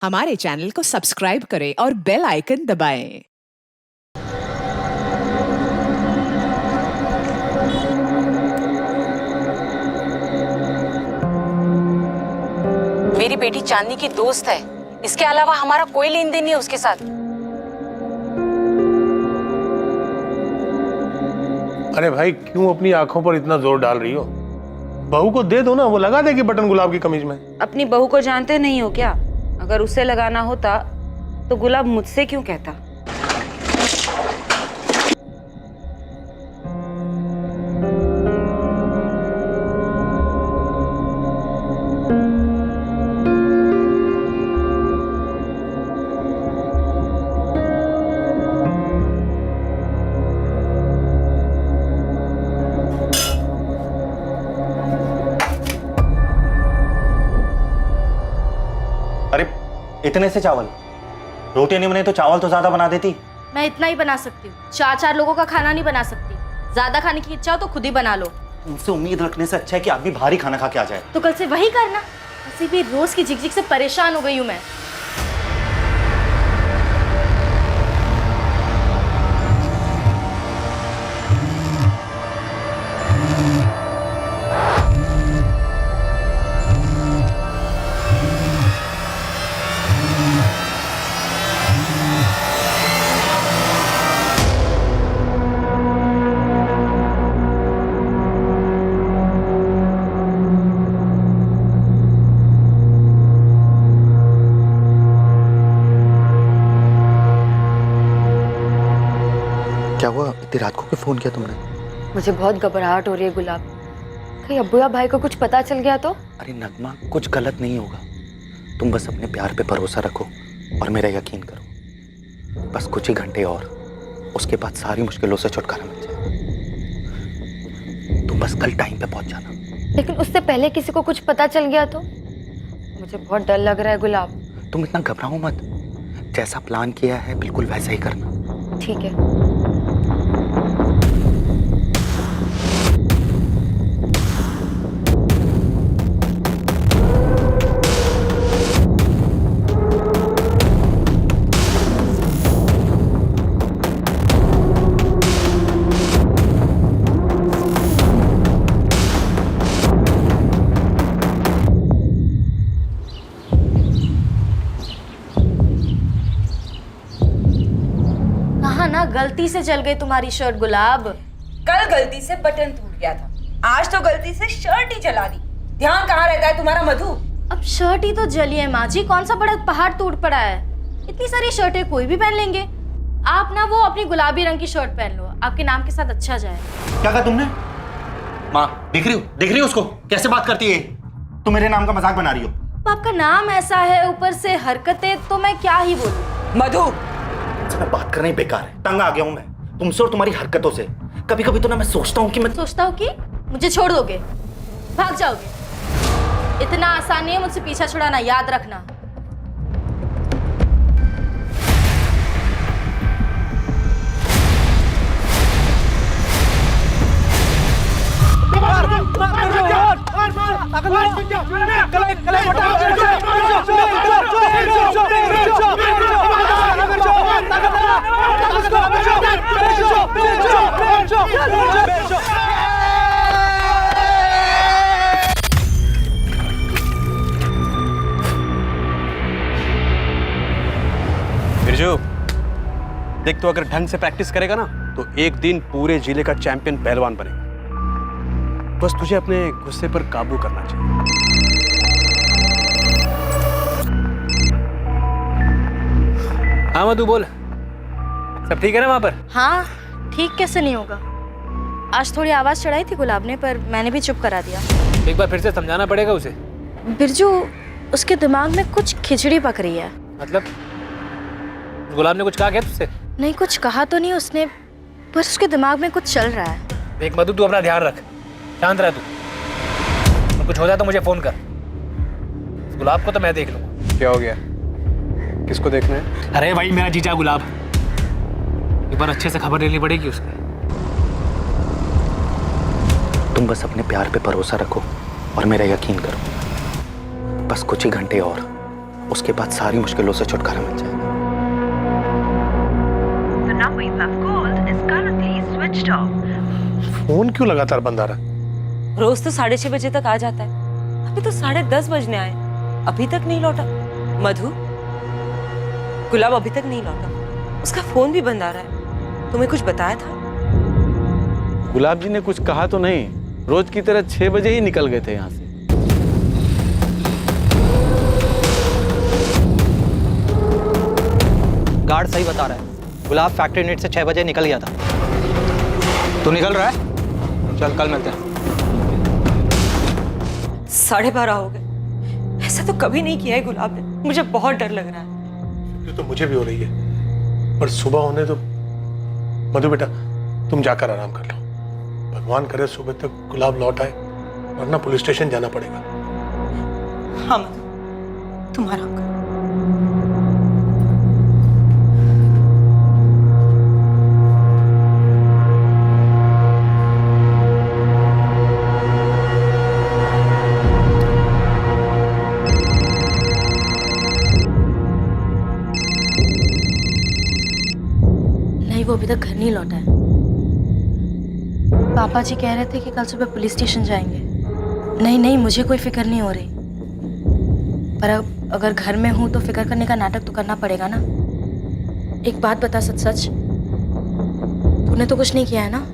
हमारे चैनल को सब्सक्राइब करें और बेल आइकन दबाएं। मेरी बेटी चांदनी की दोस्त है, इसके अलावा हमारा कोई लेन देन नहीं है उसके साथ। अरे भाई क्यों अपनी आंखों पर इतना जोर डाल रही हो? बहू को दे दो ना, वो लगा देगी बटन गुलाब की कमीज में। अपनी बहू को जानते नहीं हो क्या? अगर उसे लगाना होता तो गुलाब मुझसे क्यों कहता? अरे इतने से चावल, रोटी नहीं बने तो चावल तो ज्यादा बना देती। मैं इतना ही बना सकती हूँ, 4-4 लोगों का खाना नहीं बना सकती। ज्यादा खाने की इच्छा हो तो खुद ही बना लो। तुमसे उम्मीद रखने से अच्छा है कि आदमी भारी खाना खा के आ जाए। तो कल से वही करना। ऐसे भी रोज की झिकझिक से परेशान हो गई हूँ मैं। क्या हुआ? इतनी रात को क्यों फोन किया तुमने? मुझे बहुत घबराहट हो रही है गुलाब। कहीं अब्बू या भाई को कुछ पता चल गया तो? अरे नगमा, कुछ गलत नहीं होगा। तुम बस अपने प्यार पे भरोसा रखो और मेरा यकीन करो। बस कुछ ही घंटे और, उसके बाद सारी मुश्किलों से छुटकारा मिल जाए। तुम बस कल टाइम पे पहुंच जाना। लेकिन उससे पहले किसी को कुछ पता चल गया तो? मुझे बहुत डर लग रहा है गुलाब। तुम इतना घबराओ मत, जैसा प्लान किया है बिल्कुल वैसा ही करना। ठीक है। ना गलती से जल गई तुम्हारी शर्ट गुलाब। कल गलती से बटन टूट गया था, आज तो गलती से शर्ट ही जला दी। ध्यान कहाँ रहता है तुम्हारा मधु? अब शर्ट ही तो जली है माँ जी, कौन सा बड़ा पहाड़ टूट पड़ा है। इतनी सारी शर्टें कोई भी पहन लेंगे। आप ना वो अपनी गुलाबी रंग की शर्ट पहन लो, आपके नाम के साथ अच्छा जाए। क्या कहा तुमने? माँ देख रही हो उसको कैसे बात करती है? तुम मेरे नाम का मजाक बना रही हो। आपका नाम ऐसा है, ऊपर से हरकतें, तो मैं क्या ही बोलूं। मधु मैं बात करना ही बेकार है। तंग आ गया हूं मैं तुमसे और तुम्हारी हरकतों से। कभी कभी तो ना मैं सोचता हूँ कि मुझे छोड़ दोगे, भाग जाओगे। इतना आसान नहीं है मुझसे पीछा छुड़ाना, याद रखना। बिरजू देख, तो अगर ढंग से प्रैक्टिस करेगा ना तो एक दिन पूरे जिले का चैंपियन पहलवान बनेगा। बस तुझे अपने गुस्से पर काबू करना चाहिए। हाँ मधु बोल, सब ठीक है ना वहां पर? हाँ ठीक कैसे नहीं होगा। आज थोड़ी आवाज चढ़ाई थी गुलाब ने, पर मैंने भी चुप करा दिया। एक बार फिर से समझाना पड़ेगा उसे। बिरजू, उसके दिमाग में कुछ खिचड़ी पक रही है। मतलब गुलाब ने कुछ कहा क्या तुझसे? नहीं, कुछ कहा तो नहीं उसने, पर उसके दिमाग में कुछ चल रहा है। देख मधु, तू अपना ध्यान रख, शांत रह तू। तो कुछ हो जाए तो मुझे फोन कर। गुलाब को तो मैं देख लूंगा। क्या हो गया? किसको देखना है? अरे भाई मेरा जीजा गुलाब, एक बार अच्छे से खबर लेनी पड़ेगी उसकी। तुम बस अपने प्यार पे भरोसा रखो और मेरा यकीन करो। बस कुछ ही घंटे और, उसके बाद सारी मुश्किलों से छुटकारा मिल जाएगा। The number you have called is currently switched off. Phone क्यों लगातार बंद आ रहा है? रोज तो 6:30 बजे तक आ जाता है, अभी तो 10:30 बजने आए, अभी तक नहीं लौटा। मधु, गुलाब अभी तक नहीं लौटा, उसका फोन भी बंद आ रहा है। तुम्हें कुछ बताया था? गुलाब जी ने कुछ कहा तो नहीं, रोज की तरह 6 बजे ही निकल गए थे यहाँ से। गार्ड सही बता रहा है, गुलाब फैक्ट्री यूनिट से 6 बजे निकल गया था। तू निकल रहा है? चल कल मिलते हैं। 12:30 हो गए, ऐसा तो कभी नहीं किया है गुलाब ने। मुझे बहुत डर लग रहा है। ये तो मुझे भी हो रही है, पर सुबह होने तो। मधु बेटा, तुम जाकर आराम कर लो। भगवान करे सुबह तक गुलाब लौट आए, वरना पुलिस स्टेशन जाना पड़ेगा। हाँ मधु, तुम आराम करो। नहीं, वो अभी तक घर नहीं लौटा है। पापा जी कह रहे थे कि कल सुबह पुलिस स्टेशन जाएंगे। नहीं, मुझे कोई फिक्र नहीं हो रही, पर अब अगर घर में हूं तो फिक्र करने का नाटक तो करना पड़ेगा ना। एक बात बता, सच सच तूने तो कुछ नहीं किया है ना?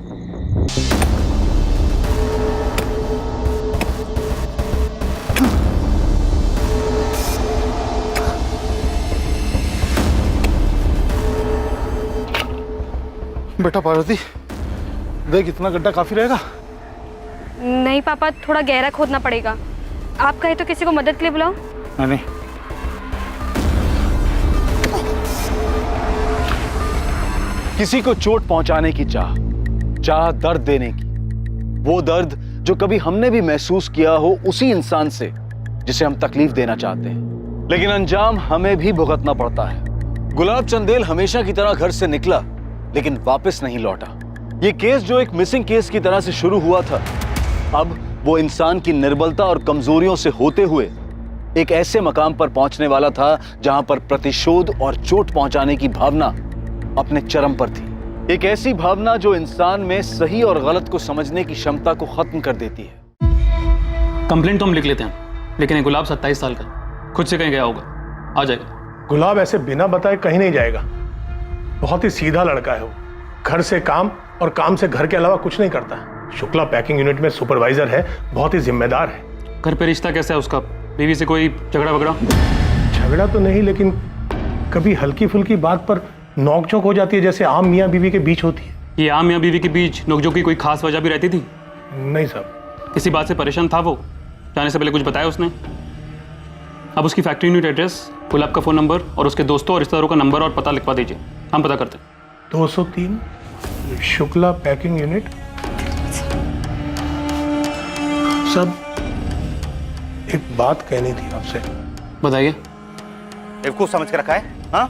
बेटा पार्वती, देख इतना गड्ढा काफी रहेगा। नहीं पापा, थोड़ा गहरा खोदना पड़ेगा। आप कहे तो किसी को मदद के लिए बुलाओ। नहीं, किसी को चोट पहुंचाने की चाह दर्द देने की, वो दर्द जो कभी हमने भी महसूस किया हो उसी इंसान से जिसे हम तकलीफ देना चाहते हैं, लेकिन अंजाम हमें भी भुगतना पड़ता है। गुलाब चंदेल हमेशा की तरह घर से निकला, लेकिन वापस नहीं लौटा। ये केस जो एक मिसिंग केस की तरह से शुरू हुआ था, अब वो इंसान की निर्बलता और कमजोरियों से होते हुए एक ऐसे मकाम पर पहुंचने वाला था जहां पर प्रतिशोध और चोट पहुंचाने की भावना अपने चरम पर थी। एक ऐसी भावना जो इंसान में सही और गलत को समझने की क्षमता को खत्म कर देती है। कंप्लेंट तो हम लिख लेते हैं, लेकिन ये गुलाब 27 साल का, खुद से कहीं गया होगा, आ जाएगा। गुलाब ऐसे बिना बताए कहीं नहीं जाएगा। बहुत ही सीधा लड़का है वो, घर से काम और काम से घर के अलावा कुछ नहीं करता। शुक्ला पैकिंग यूनिट में सुपरवाइजर है, बहुत ही जिम्मेदार है। घर पे रिश्ता कैसा है उसका? बीवी से कोई झगड़ा वगड़ा? झगड़ा तो नहीं, लेकिन कभी हल्की फुल्की बात पर नोकझोंक हो जाती है, जैसे आम मियाँ बीवी के बीच होती है। ये आम मियाँ बीवी के बीच नोकझोंक की कोई खास वजह भी रहती थी? नहीं साहब। किसी बात से परेशान था वो? जाने से पहले कुछ बताया उसने? अब उसकी फैक्ट्री यूनिट एड्रेस, गुलाब का फोन नंबर और उसके दोस्तों और रिश्तेदारों का नंबर और पता लिखवा दीजिए, हम पता करते हैं। 203 शुक्ला पैकिंग यूनिट। सब एक बात कहनी थी आपसे। बताइए। बेवकूफ समझ के रखा है? हाँ,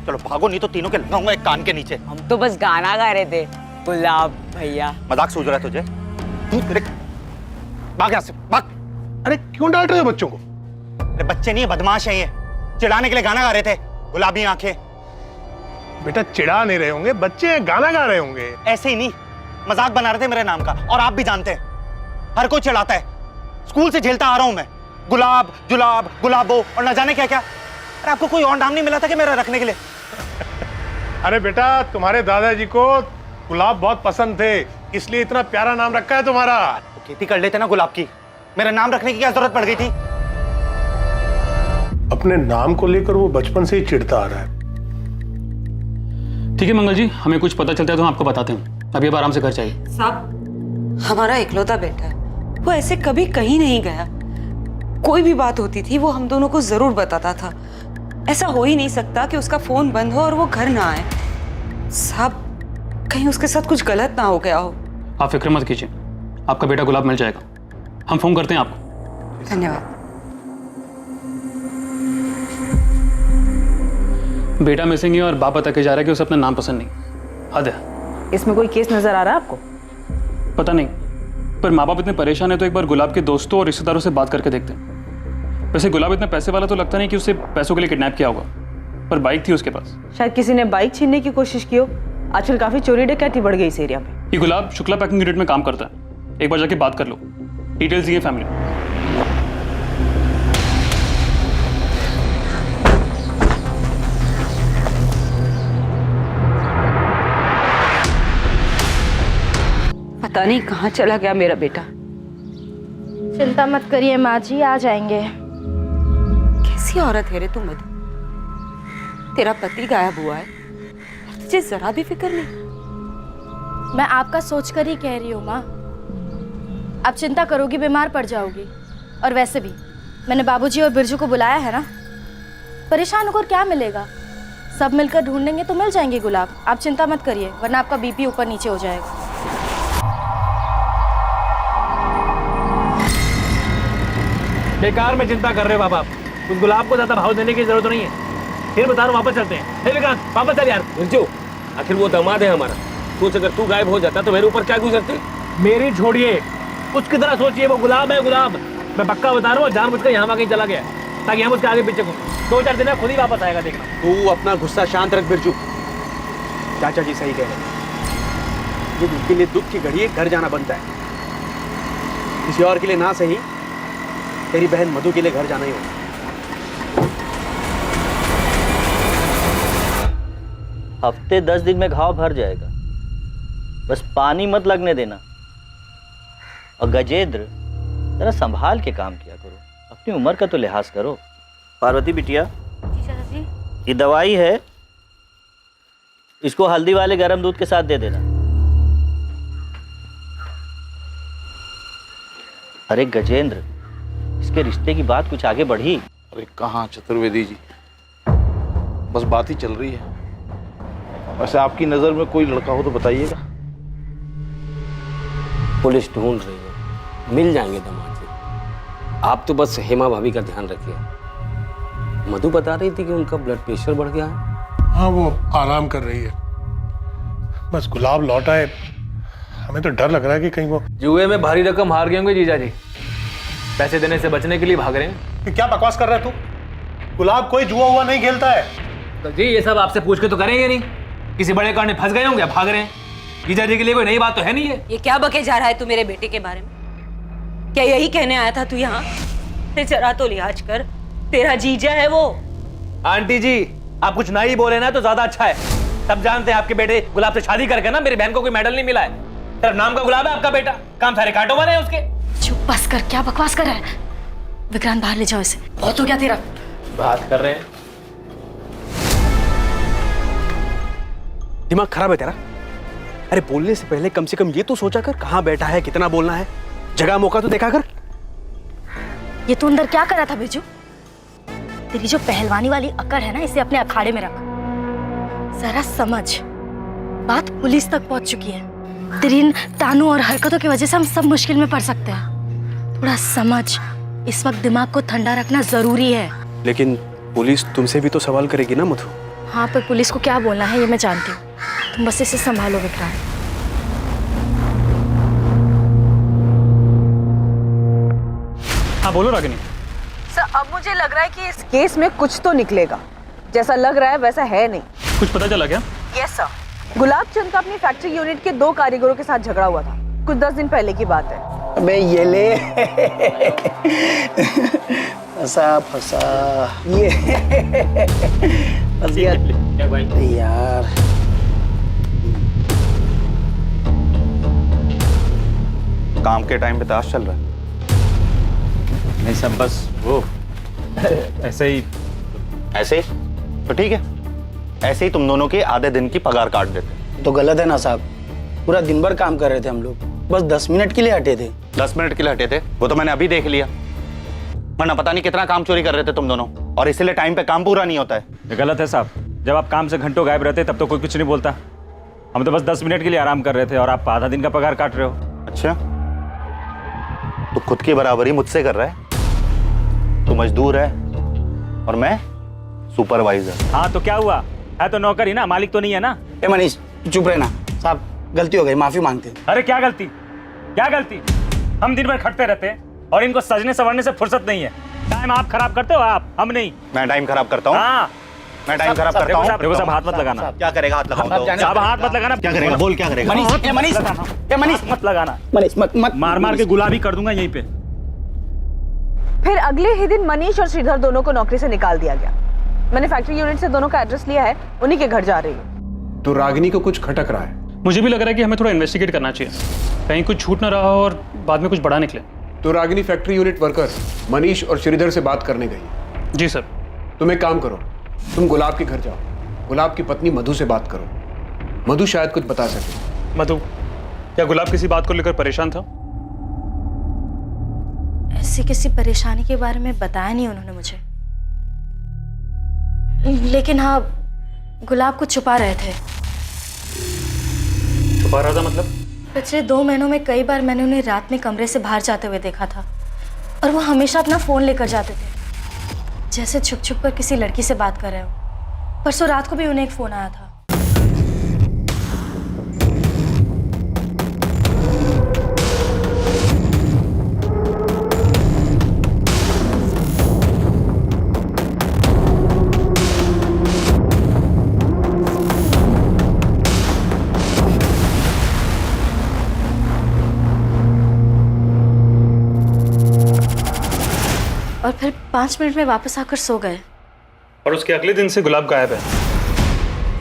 चलो भागो, नहीं तो तीनों के लगाऊंगा एक कान के नीचे। हम तो बस गाना गा रहे थे गुलाब भैया। मजाक सूझ रहा है तुझे? भाग यहाँ से, भाग। अरे क्यों डांट रहे हो बच्चों को? अरे बच्चे नहीं, बदमाश हैं ये, चिढ़ाने के लिए गाना गा रहे थे। गुलाबी आंखें। बेटा चिढ़ा नहीं रहे होंगे, बच्चे गाना गा रहे होंगे। ऐसे ही नहीं, मजाक बना रहे थे मेरे नाम का, और आप भी जानते हैं हर कोई चिढ़ाता है। स्कूल से झेलता आ रहा हूं मैं, गुलाब जुलाब गुलाबो और न जाने क्या क्या। अरे आपको कोई और नाम नहीं मिला था कि मेरा रखने के लिए? अरे बेटा, तुम्हारे दादाजी को गुलाब बहुत पसंद थे, इसलिए इतना प्यारा नाम रखा है तुम्हारा। तो खेती कर लेते ना गुलाब की, मेरा नाम रखने की क्या जरूरत पड़ गई थी? अपने नाम को लेकर वो बचपन से ही चिढ़ता आ रहा है। ठीक है मंगल जी, हमें कुछ पता चलता है तो हम आपको बताते हैं। अभी अब आराम से घर चाहिए। साहब, हमारा इकलौता बेटा है, वो ऐसे कभी कहीं नहीं गया। कोई भी बात होती थी वो हम दोनों को जरूर बताता था। ऐसा हो ही नहीं सकता कि उसका फोन बंद हो और वो घर ना आए। साहब, कहीं उसके साथ कुछ गलत ना हो गया हो। आप फिक्र मत कीजिए, आपका बेटा गुलाब मिल जाएगा। हम फोन करते हैं आपको। धन्यवाद। बेटा मिसिंग है और बाप बता के जा रहा है कि उसे अपना नाम पसंद नहीं। हद है। इसमें कोई केस नजर आ रहा है आपको? पता नहीं, पर माँ बाप इतने परेशान है तो एक बार गुलाब के दोस्तों और रिश्तेदारों से बात करके देखते हैं। वैसे गुलाब इतना पैसे वाला तो लगता नहीं कि उसे पैसों के लिए किडनैप किया होगा, पर बाइक थी उसके पास। शायद किसी ने बाइक छीनने की कोशिश की हो। आजकल काफी चोरी डकैती बढ़ गई इस एरिया में। ये गुलाब शुक्ला पैकिंग यूनिट में काम करता है, एक बार जाके बात कर लो, डिटेल्स दिए फैमिली। पता नहीं कहाँ चला गया मेरा बेटा। चिंता मत करिए माँ जी, आ जाएंगे। कैसी औरत है रे तू मधु? तेरा पति गायब हुआ है, तुझे जरा भी फिक्र नहीं। मैं आपका सोच कर ही कह रही हूँ माँ। आप चिंता करोगी बीमार पड़ जाओगी। और वैसे भी मैंने बाबूजी और बिरजू को बुलाया है ना, परेशान होकर क्या मिलेगा? सब मिलकर ढूंढेंगे तो मिल जाएंगे गुलाब। आप चिंता मत करिए, वरना आपका बीपी ऊपर नीचे हो जाएगा। बेकार में चिंता कर रहे हो बाबा आप। उस गुलाब को ज्यादा भाव देने की जरूरत नहीं है। फिर बता रहा हूँ, वापस चलते हैं। विक्रांत वापस चल यार। बिरजू, आखिर वो दामाद है हमारा। सोच अगर तू गायब हो जाता तो मेरे ऊपर क्या गुजरती। मेरी छोड़िए, उसकी तरह सोचिए। वो गुलाब है गुलाब। मैं पक्का बता रहा हूँ, जानबूझकर यहाँ वहाँ कहीं चला गया ताकि हम उसके आगे पीछे घूमें। 2-4 दिन में खुद ही वापस आएगा, देखना। तू अपना गुस्सा शांत रख बिरजू। चाचा जी सही कह रहे हैं। ये दुख के लिए दुख की घड़ी है, घर जाना बनता है। किसी और के लिए ना सही, तेरी बहन मधु के लिए घर जाना ही होगा। हफ्ते 10 दिन में घाव भर जाएगा, बस पानी मत लगने देना। और गजेंद्र, जरा संभाल के काम किया करो, अपनी उम्र का तो लिहाज करो। पार्वती बिटिया, ये दवाई है, इसको हल्दी वाले गर्म दूध के साथ दे देना। अरे गजेंद्र, इसके रिश्ते की बात कुछ आगे बढ़ी? अरे कहाँ चतुर्वेदी जी, बस बात ही चल रही है। वैसे आपकी नजर में कोई लड़का हो तो बताइएगा। पुलिस ढूंढ रही है, मिल जाएंगे दामाद जी। आप तो बस हेमा भाभी का ध्यान रखिए। मधु बता रही थी कि उनका ब्लड प्रेशर बढ़ गया है। हाँ, वो आराम कर रही है। बस गुलाब लौट आए, हमें तो डर लग रहा है कि कहीं वो जुए में भारी रकम हार गए होंगे जीजा जी, पैसे देने से बचने के लिए भाग रहे हैं। क्या बकवास कर रहा है तू? गुलाब कोई जुआ हुआ नहीं खेलता है। तो जी ये सब आपसे पूछ के तो करेंगे नहीं। किसी बड़े कारण में फंस गए होंगे, भाग रहे हैं। जीजा जी के लिए कोई नई बात तो है नहीं है। ये क्या बके जा रहा है तू मेरे बेटे के बारे में? क्या यही कहने आया था तू यहाँ? जरा तो लिहाज कर, तेरा जीजा है वो। आंटी जी, आप कुछ नहीं बोले ना तो ज्यादा अच्छा है। सब जानते हैं आपके बेटे गुलाब से शादी करके ना मेरी बहन को कोई मेडल नहीं मिला है। सिर्फ नाम का गुलाब है आपका बेटा, काम सारे कांटों वाले हैं उसके। चुप बस कर, क्या बकवास कर रहा है? विक्रांत बाहर ले जाओ इसे, बहुत हो गया तेरा। बात कर रहे हैं। दिमाग खराब है तेरा? अरे बोलने से पहले कम से कम ये तो सोचा कर, कहाँ बैठा है, कितना बोलना है, जगह मौका तो देखा कर। ये तू अंदर क्या कर रहा था बिरजू? तेरी जो पहलवानी वाली अकड़ है ना, इसे अपने अखाड़े में रख। जरा समझ, बात पुलिस तक पहुंच चुकी है। तेरी इन तानों और हरकतों की वजह से हम सब मुश्किल में पड़ सकते हैं। थोड़ा समझ, इस वक्त दिमाग को ठंडा रखना जरूरी है। लेकिन पुलिस तुमसे भी तो सवाल करेगी ना मधु। हाँ, पर पुलिस को क्या बोलना है ये मैं जानती हूँ। तुम बस इसे संभालो विक्रांत। हाँ बोलो रागिनी। सर, अब मुझे लग रहा है कि इस केस में कुछ तो निकलेगा। जैसा लग रहा है वैसा है नहीं। कुछ पता चला क्या? यस सर, गुलाब चंद का अपनी फैक्ट्री यूनिट के 2 कारीगरों के साथ झगड़ा हुआ था। कुछ 10 दिन पहले की बात है। अबे ये ले फंसा फंसा ये फंस गया यार। काम के टाइम पे ताश चल रहा है? नहीं सब बस वो ऐसे ही तो ठीक है, ऐसे ही तुम दोनों के आधे दिन की पगार काट देते। तो गलत है ना साहब, पूरा दिन भर काम कर रहे थे हम लोग, बस 10 मिनट के लिए हटे थे। 10 मिनट के लिए हटे थे वो तो मैंने अभी देख लिया, वरना पता नहीं कितना काम चोरी कर रहे थे तुम दोनों, और इसलिए टाइम पे काम पूरा नहीं होता है। ये गलत है साहब, जब आप काम से घंटों गायब रहते तब तो कोई कुछ नहीं बोलता। हम तो बस 10 मिनट के लिए आराम कर रहे थे और आप आधा दिन का पगार काट रहे हो। अच्छा, तो खुद की बराबरी मुझसे कर रहा है? तू मजदूर है और मैं सुपरवाइजर। हाँ तो क्या हुआ, है तो नौकर ही ना, मालिक तो नहीं है ना। ए मनीष चुप रहना, साहब गलती हो गई, माफी मांगते हैं। अरे क्या गलती, क्या गलती? हम दिन भर खटते रहते हैं और इनको सजने संवरने से फुर्सत नहीं है। टाइम आप खराब करते हो, आप, हम नहीं। मैं टाइम खराब करता हूँ? हाँ, मैं टाइम खराब करता हूँ? देखो साहब, हाथ मत लगाना। क्या करेगा? हाथ लगाऊं तो? साहब हाथ मत लगाना। क्या करेगा? बोल क्या करेगा? मनीष, मनीष मत लगाना। मनीष मत मार मार के गुलाबी कर दूंगा यहीं पे। फिर अगले ही दिन मनीष और श्रीधर दोनों को नौकरी से निकाल दिया गया। मैंने फैक्ट्री यूनिट से दोनों का एड्रेस लिया है, उन्हीं के घर जा रही हूँ। तो रागिनी को कुछ खटक रहा है। मुझे भी लग रहा है कि हमें थोड़ा इन्वेस्टिगेट करना चाहिए, कहीं कुछ छूट ना रहा हो और बाद में कुछ बड़ा निकले। तो Ragini factory unit worker Manish और श्रीधर से बात करने गई। जी सर। तुम एक काम करो, तुम गुलाब के घर जाओ, गुलाब की पत्नी मधु से बात करो, मधु शायद कुछ बता सके। मधु, क्या गुलाब किसी बात को लेकर परेशान था? ऐसी किसी परेशानी के बारे में बताया नहीं उन्होंने मुझे, लेकिन हाँ, गुलाब को छुपा रहे थे। छुपा रहा था मतलब? पिछले 2 महीनों में कई बार मैंने उन्हें रात में कमरे से बाहर जाते हुए देखा था, और वो हमेशा अपना फोन लेकर जाते थे, जैसे छुप छुप कर किसी लड़की से बात कर रहे हो। परसों रात को भी उन्हें एक फोन आया था। और फिर 5 मिनट में वापस आकर सो गए। और उसके अगले दिन से गुलाब गायब है।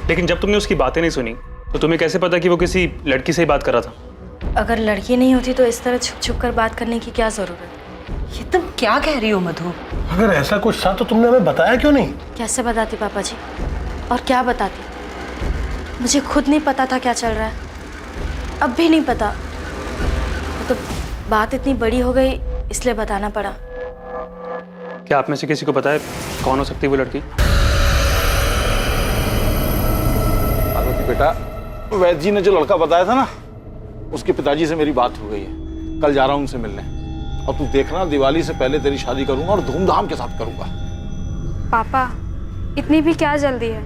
लेकिन जब तुमने उसकी बातें नहीं सुनी तो तुम्हें कैसे पता कि वो किसी लड़की से ही बात कर रहा था? अगर लड़की नहीं होती तो इस तरह छुप छुप कर बात करने की क्या जरूरत? ये तुम क्या कह रही हो मधु? अगर ऐसा कुछ था तो तुमने हमें बताया क्यों नहीं? कैसे बताती पापा जी, और क्या बताती? मुझे खुद नहीं पता था क्या चल रहा है, अब भी नहीं पता। तो बात इतनी बड़ी हो गई इसलिए बताना पड़ा। क्या आप में से किसी को पता है कौन हो सकती है वो लड़की? पार्वती बेटा, वैद्य जी ने जो लड़का बताया था ना, उसके पिताजी से मेरी बात हो गई है। कल जा रहा हूँ उनसे मिलने, और तू देखना दिवाली से पहले तेरी शादी करूंगा और धूमधाम के साथ करूंगा। पापा, इतनी भी क्या जल्दी है?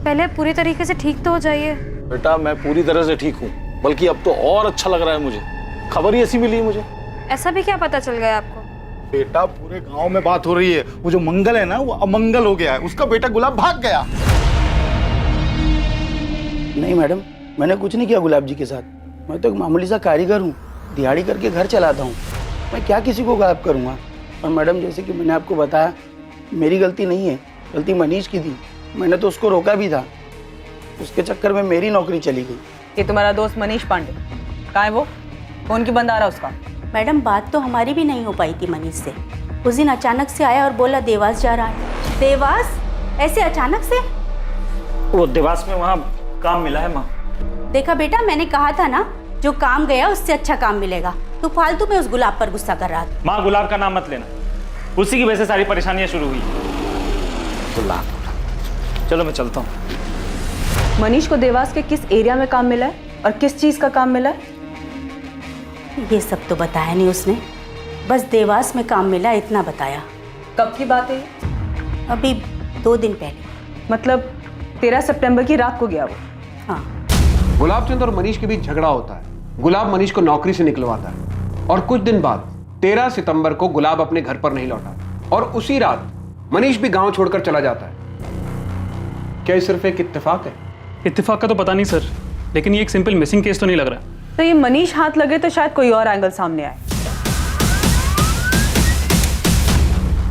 पहले पूरी तरीके से ठीक तो हो जाइए। बेटा, मैं पूरी तरह से ठीक हूँ, बल्कि अब तो और अच्छा लग रहा है मुझे। खबर ही ऐसी मिली है मुझे। ऐसा भी क्या पता चल गया आपको? बेटा, पूरे गांव में बात हो रही है, वो जो मंगल है ना, वो अमंगल हो गया है। उसका बेटा गुलाब भाग गया। नहीं मैडम, मैंने कुछ नहीं किया गुलाब जी के साथ। मैं तो एक मामूली सा कारीगर हूँ, दिहाड़ी करके घर चलाता हूँ। मैं क्या किसी को गायब करूँगा? और मैडम, जैसे कि मैंने आपको बताया, मेरी गलती नहीं है, गलती मनीष की थी। मैंने तो उसको रोका भी था, उसके चक्कर में मेरी नौकरी चली गई। ये तुम्हारा दोस्त मनीष पांडे कहाँ है? वो फोन की बंद आ रहा उसका। मैडम, बात तो हमारी भी नहीं हो पाई थी मनीष से। उस दिन अचानक से आया और बोला देवास जा रहा है। देवास? ऐसे अचानक से? वो देवास में वहाँ काम मिला है माँ। देखा बेटा, मैंने कहा था ना, जो काम गया उससे अच्छा काम मिलेगा। तू फालतू में उस गुलाब पर गुस्सा कर रहा था। माँ, गुलाब का नाम मत लेना, उसी की वजह से सारी परेशानियां शुरू हुई। गुलाब, चलो मैं चलता हूँ। मनीष को देवास के किस एरिया में काम मिला है और किस चीज का काम मिला है? ये सब तो बताया नहीं उसने, बस देवास में काम मिला इतना बताया। कब की बात है? अभी 2 दिन पहले। मतलब 13 सितंबर की रात को गया वो? हाँ। गुलाब चंद और मनीष के बीच झगड़ा होता है। गुलाब मनीष को नौकरी से निकलवाता है और कुछ दिन बाद 13 सितंबर को गुलाब अपने घर पर नहीं लौटा और उसी रात मनीष भी गांव छोड़कर चला जाता है। क्या ये सिर्फ एक इत्तेफाक है? इत्तेफाक का तो पता नहीं सर, लेकिन ये एक सिंपल मिसिंग केस तो नहीं लग रहा। तो ये मनीष हाथ लगे तो शायद कोई और एंगल सामने आए।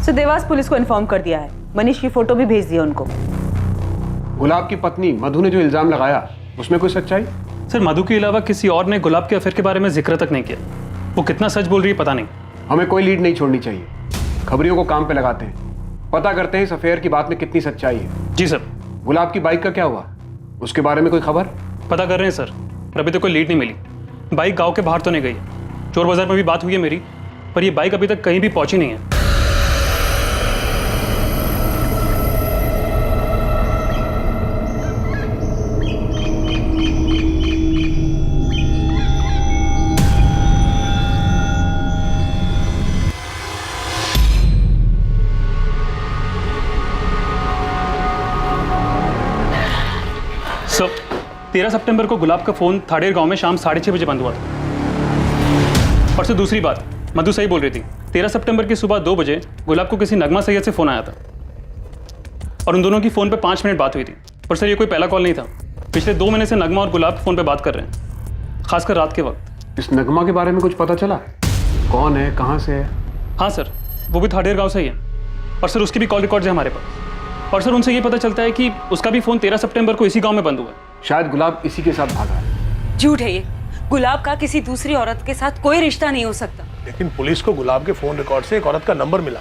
तो देवास पुलिस को इन्फॉर्म कर दिया है, मनीष की फोटो भी भेज दी उनको। गुलाब की पत्नी मधु ने जो इल्जाम लगाया उसमें कोई सच्चाई? सर, मधु के अलावा किसी और ने गुलाब के अफेयर के बारे में जिक्र तक नहीं किया। वो कितना सच बोल रही है पता नहीं। हमें कोई लीड नहीं छोड़नी चाहिए, खबरियों को काम पे लगाते हैं, पता करते हैं इस अफेयर की बात में कितनी सच्चाई है। जी सर। गुलाब की बाइक का क्या हुआ, उसके बारे में कोई खबर? पता कर रहे हैं सर, पर अभी तक कोई लीड नहीं मिली। बाइक गांव के बाहर तो नहीं गई, चोर बाजार में भी बात हुई है मेरी, पर ये बाइक अभी तक कहीं भी पहुंची नहीं है। सर, 13 सितंबर को गुलाब का फोन थाड़ेर गांव में शाम 6:30 बजे बंद हुआ था। और सर दूसरी बात, मधु सही बोल रही थी, 13 सितंबर की सुबह 2 बजे गुलाब को किसी नगमा सैयद से फ़ोन आया था और उन दोनों की फ़ोन पे 5 मिनट बात हुई थी। पर सर ये कोई पहला कॉल नहीं था। पिछले 2 महीने से नगमा और गुलाब फ़ोन पे बात कर रहे हैं, खासकर रात के वक्त। इस नगमा के बारे में कुछ पता चला? कौन है, कहाँ से है? हाँ सर, वो भी थाडेर गांव से ही है और सर उसकी भी कॉल रिकॉर्ड्स है हमारे पास। और सर उनसे ये पता चलता है कि उसका भी फ़ोन 13 सितंबर को इसी गाँव में बंद हुआ है। शायद गुलाब इसी के साथ भागा है। झूठ है ये। गुलाब का किसी दूसरी औरत के साथ कोई रिश्ता नहीं हो सकता। लेकिन पुलिस को गुलाब के फोन रिकॉर्ड से एक औरत का नंबर मिला।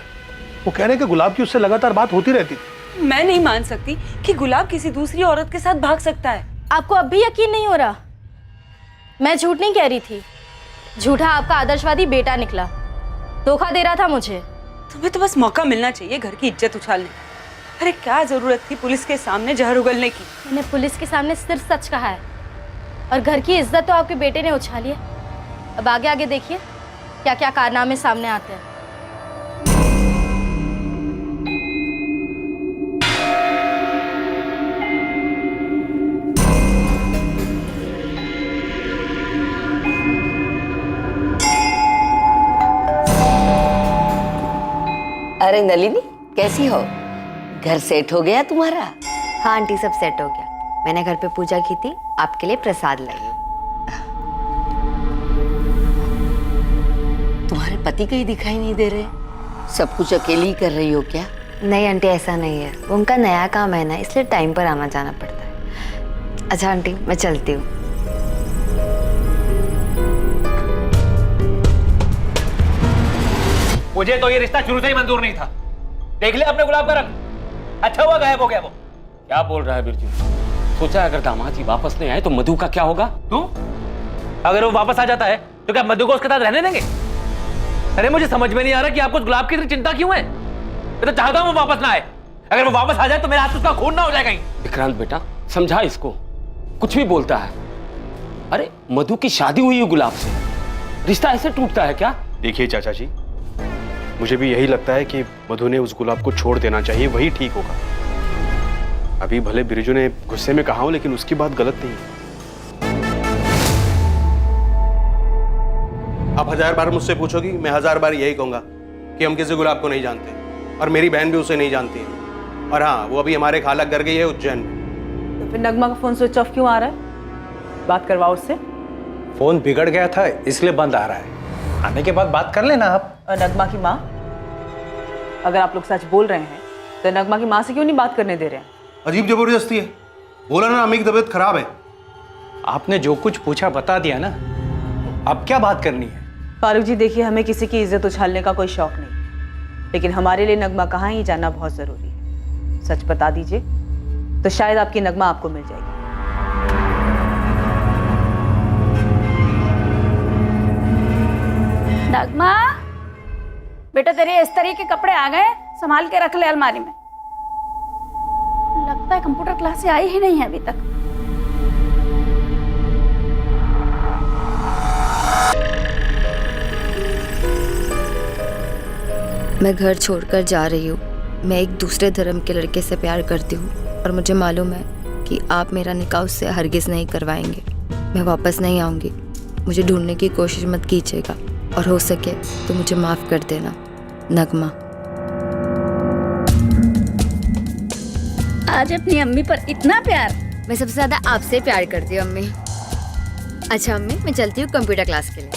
वो कह रहे हैं कि गुलाब की उससे लगातार बात होती रहती थी। मैं नहीं मान सकती कि गुलाब किसी दूसरी औरत के साथ भाग सकता है। आपको अब भी यकीन नहीं हो रहा? मैं झूठ नहीं कह रही थी। झूठा आपका आदर्शवादी बेटा निकला, धोखा दे रहा था मुझे। तुम्हें तो बस मौका मिलना चाहिए घर की इज्जत उछालने। अरे क्या जरूरत थी पुलिस के सामने जहर उगलने की? मैंने पुलिस के सामने सिर्फ सच कहा है और घर की इज्जत तो आपके बेटे ने उछाली है। अब आगे आगे देखिए क्या क्या कारनामे सामने आते हैं। अरे नलिनी, कैसी हो? घर सेट हो गया तुम्हारा? हाँ आंटी, सब सेट हो गया। मैंने घर पे पूजा की थी, आपके लिए प्रसाद लाई हूँ। तुम्हारे पति कहीं दिखाई नहीं दे रहे? सब कुछ अकेली ही कर रही हो क्या? नहीं आंटी, ऐसा नहीं है। उनका नया काम है ना, इसलिए टाइम पर आना जाना पड़ता है। अच्छा आंटी, मैं चलती हूँ। मुझे तो ये रिश्ता शुरू से ही मंजूर नहीं था। देख ले अपने गुलाब का रंग, अच्छा हुआ गायब हो गया वो। क्या बोल रहा है बिरजू? सोचा अगर दामाद जी वापस नहीं आए तो मधु का क्या होगा? तू अगर वो वापस आ जाता है तो क्या मधु को उसके साथ रहने देंगे? अरे मुझे समझ में नहीं आ रहा कि आपको गुलाब की चिंता क्यों है। मैं तो चाहता हूं वो वापस ना आए। अगर वो वापस आ जाए तो मेरे हाथ से उसका खून ना हो जाए कहीं। विक्रांत बेटा समझा इसको, कुछ भी बोलता है। अरे मधु की शादी हुई है गुलाब से, रिश्ता ऐसे टूटता है क्या? देखिए चाचा जी, मुझे भी यही लगता है कि मधु ने उस गुलाब को छोड़ देना चाहिए, वही ठीक होगा। अभी भले बिरजू ने गुस्से में कहा हो, लेकिन उसकी बात गलत नहीं। आप 1000 बार मुझसे पूछोगी, मैं 1000 बार यही कहूंगा कि हम किसी गुलाब को नहीं जानते और मेरी बहन भी उसे नहीं जानती है। और हाँ, वो अभी हमारे खाला घर गई है उज्जैन में। तो फिर नगमा का फोन स्विच ऑफ क्यों आ रहा है? बात करवाओ उससे। फोन बिगड़ गया था इसलिए बंद आ रहा है। आने के बाद बात कर लेना आप। और नगमा की माँ, अगर आप लोग सच बोल रहे हैं तो नगमा की माँ से क्यों नहीं बात करने दे रहे हैं? अजीब जबरदस्ती है। बोला ना अम्मी की तबीयत खराब है। आपने जो कुछ पूछा बता दिया ना, अब क्या बात करनी है? फारूक जी देखिए, हमें किसी की इज्जत उछालने का कोई शौक नहीं, लेकिन हमारे लिए नगमा कहाँ ही जानना बहुत जरूरी है। सच बता दीजिए तो शायद आपकी नगमा आपको मिल जाएगी। नगमा बेटा, तेरे इस तरह के कपड़े आ गए, संभाल के रख ले अलमारी में। लगता है कंप्यूटर क्लास से आई ही नहीं है अभी तक। मैं घर छोड़कर जा रही हूँ। मैं एक दूसरे धर्म के लड़के से प्यार करती हूँ और मुझे मालूम है कि आप मेरा निकाह उससे हरगिज़ नहीं करवाएंगे। मैं वापस नहीं आऊँगी। मुझे ढूंढने की कोशिश मत कीजिएगा और हो सके तो मुझे माफ़ कर देना। नगमा। आज अपनी अम्मी पर इतना प्यार? मैं सबसे ज़्यादा आपसे प्यार करती हूँ अम्मी। अच्छा अम्मी, मैं चलती हूँ कंप्यूटर क्लास के लिए।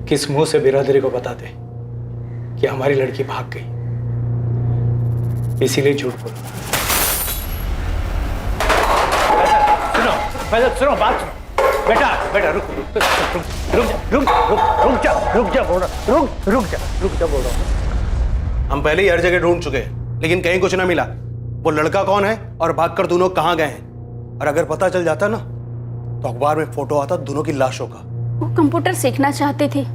किस मुंह से बिरादरी को बता दे कि हमारी लड़की भाग गई, इसीलिए झूठ बोला। सुनो बात सुनो। बेटा रुक जा बोल रहा हूँ। हम पहले ही हर जगह ढूंढ चुके हैं, लेकिन कहीं कुछ ना मिला। वो लड़का कौन है और भागकर दोनों कहाँ गए हैं, और अगर पता चल जाता ना तो अखबार में फोटो आता दोनों की लाशों का। वो कंप्यूटर सीखना चाहती थी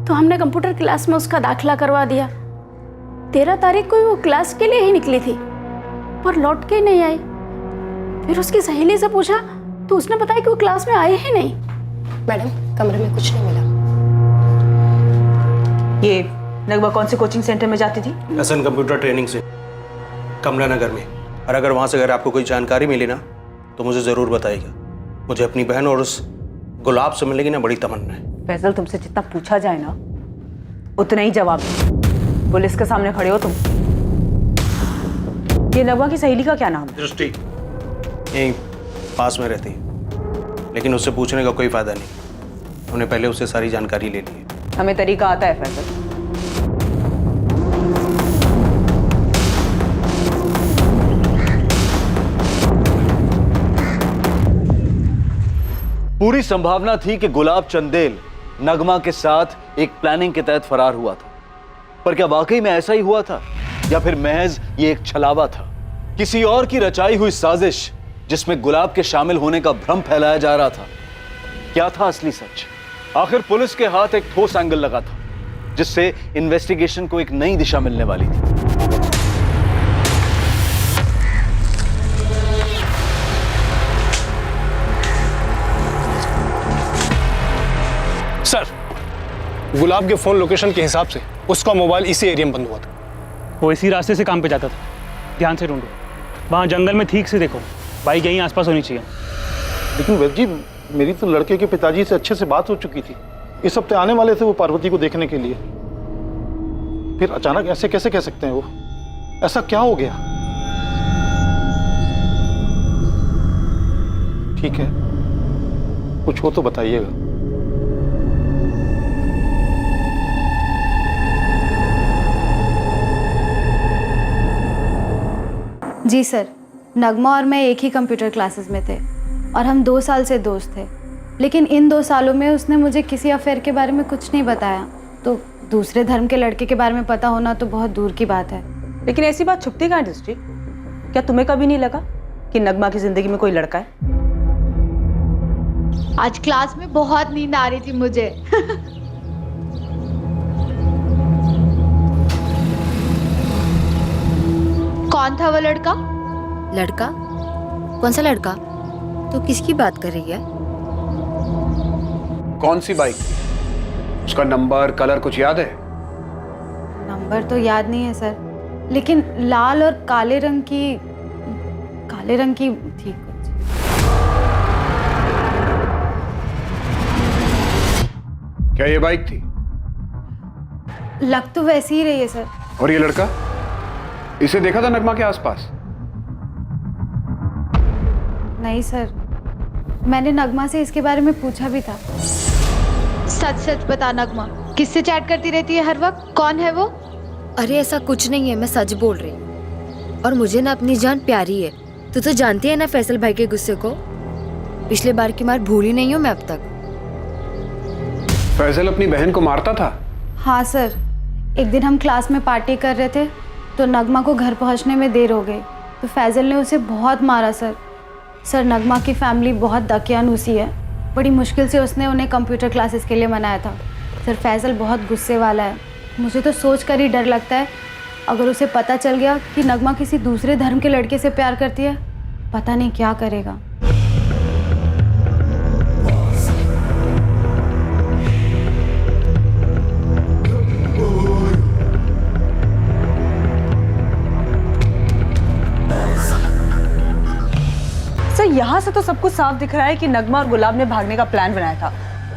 तो हमने कंप्यूटर क्लास में उसका दाखिला करवा दिया। 13 तारीख को वो क्लास के लिए ही निकली थी पर लौट के नहीं आई। फिर उसकी सहेली से पूछा तो उसने बताया कि वो क्लास में आई ही नहीं। मैडम, कमरे में कुछ नहीं मिला। ये नगमा कौन से कोचिंग सेंटर में जाती थी? एसएन कंप्यूटर ट्रेनिंग से, कमला नगर में। और अगर वहाँ से अगर आपको कोई जानकारी मिली ना तो मुझे ज़रूर बताइएगा। मुझे अपनी बहन और उस गुलाब से मिलने की ना बड़ी तमन्ना है। फैजल, तुमसे जितना पूछा जाए ना उतना ही जवाब दो। पुलिस के सामने खड़े हो तुम। ये नगमा की सहेली का क्या नाम है? दृष्टि, यहीं पास में रहती है, लेकिन उससे पूछने का कोई फायदा नहीं। हमने पहले उससे सारी जानकारी ले ली है। हमें तरीका आता है फैजल। पूरी संभावना थी कि गुलाब चंदेल नगमा के साथ एक प्लानिंग के तहत फरार हुआ था, पर क्या वाकई में ऐसा ही हुआ था या फिर महज ये एक छलावा था, किसी और की रचाई हुई साजिश जिसमें गुलाब के शामिल होने का भ्रम फैलाया जा रहा था? क्या था असली सच? आखिर पुलिस के हाथ एक ठोस एंगल लगा था जिससे इन्वेस्टिगेशन को एक नई दिशा मिलने वाली थी। सर, गुलाब के फोन लोकेशन के हिसाब से उसका मोबाइल इसी एरिया में बंद हुआ था। वो इसी रास्ते से काम पे जाता था। ध्यान से ढूंढो, वहाँ जंगल में ठीक से देखो, बाइक यहीं आसपास होनी चाहिए। लेकिन वैद्य जी, मेरी तो लड़के के पिताजी से अच्छे से बात हो चुकी थी। इस हफ्ते आने वाले थे वो पार्वती को देखने के लिए। फिर अचानक ऐसे कैसे कह सकते हैं? वो ऐसा क्या हो गया? ठीक है, कुछ हो तो बताइएगा। जी सर, नगमा और मैं एक ही कंप्यूटर क्लासेस में थे और हम 2 साल से दोस्त थे। लेकिन इन 2 सालों में उसने मुझे किसी अफेयर के बारे में कुछ नहीं बताया, तो दूसरे धर्म के लड़के के बारे में पता होना तो बहुत दूर की बात है। लेकिन ऐसी बात छुपती कहाँ दृष्टि? क्या तुम्हें कभी नहीं लगा कि नगमा की जिंदगी में कोई लड़का है? आज क्लास में बहुत नींद आ रही थी मुझे। कौन था वो लड़का? लड़का? कौन सा लड़का? तो किसकी बात कर रही है? कौन सी बाइक? उसका नंबर, कलर कुछ याद है? नंबर तो याद नहीं है सर, लेकिन लाल और काले रंग की थी कुछ। क्या ये बाइक थी? लग तो वैसी ही रही है सर। और ये लड़का? इसे देखा था नगमा के आसपास? नहीं सर, मैंने नगमा से इसके बारे में पूछा भी था। सच सच बता नगमा, किससे चैट करती रहती है हर वक्त? कौन है वो? अरे ऐसा कुछ नहीं है, मैं सच बोल रही हूँ। और मुझे ना अपनी जान प्यारी है। तू तो जानती है ना फैसल भाई के गुस्से को। पिछले बार की मार भूली नहीं हूँ मैं अब तक। फैसल अपनी बहन को मारता था? हाँ सर, एक दिन हम क्लास में पार्टी कर रहे थे तो नगमा को घर पहुंचने में देर हो गई तो फैजल ने उसे बहुत मारा सर। नगमा की फैमिली बहुत दकियानूसी है। बड़ी मुश्किल से उसने उन्हें कंप्यूटर क्लासेस के लिए मनाया था। सर, फैजल बहुत गुस्से वाला है। मुझे तो सोच कर ही डर लगता है, अगर उसे पता चल गया कि नगमा किसी दूसरे धर्म के लड़के से प्यार करती है, पता नहीं क्या करेगा। यहाँ से तो सब कुछ साफ दिख रहा है कि नगमा और गुलाब ने भागने का प्लान बनाया था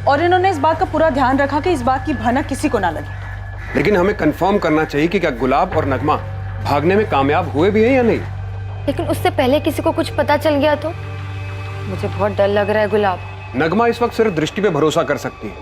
और इन्होंने इस बात का पूरा ध्यान रखा कि इस बात की भनक किसी को ना लगे। लेकिन हमें कंफर्म करना चाहिए कि क्या गुलाब और नगमा भागने में कामयाब हुए भी हैं या नहीं। लेकिन उससे पहले किसी को कुछ पता चल गया तो? मुझे बहुत डर लग रहा है गुलाब। नगमा इस वक्त सिर्फ दृष्टि पे भरोसा कर सकती है।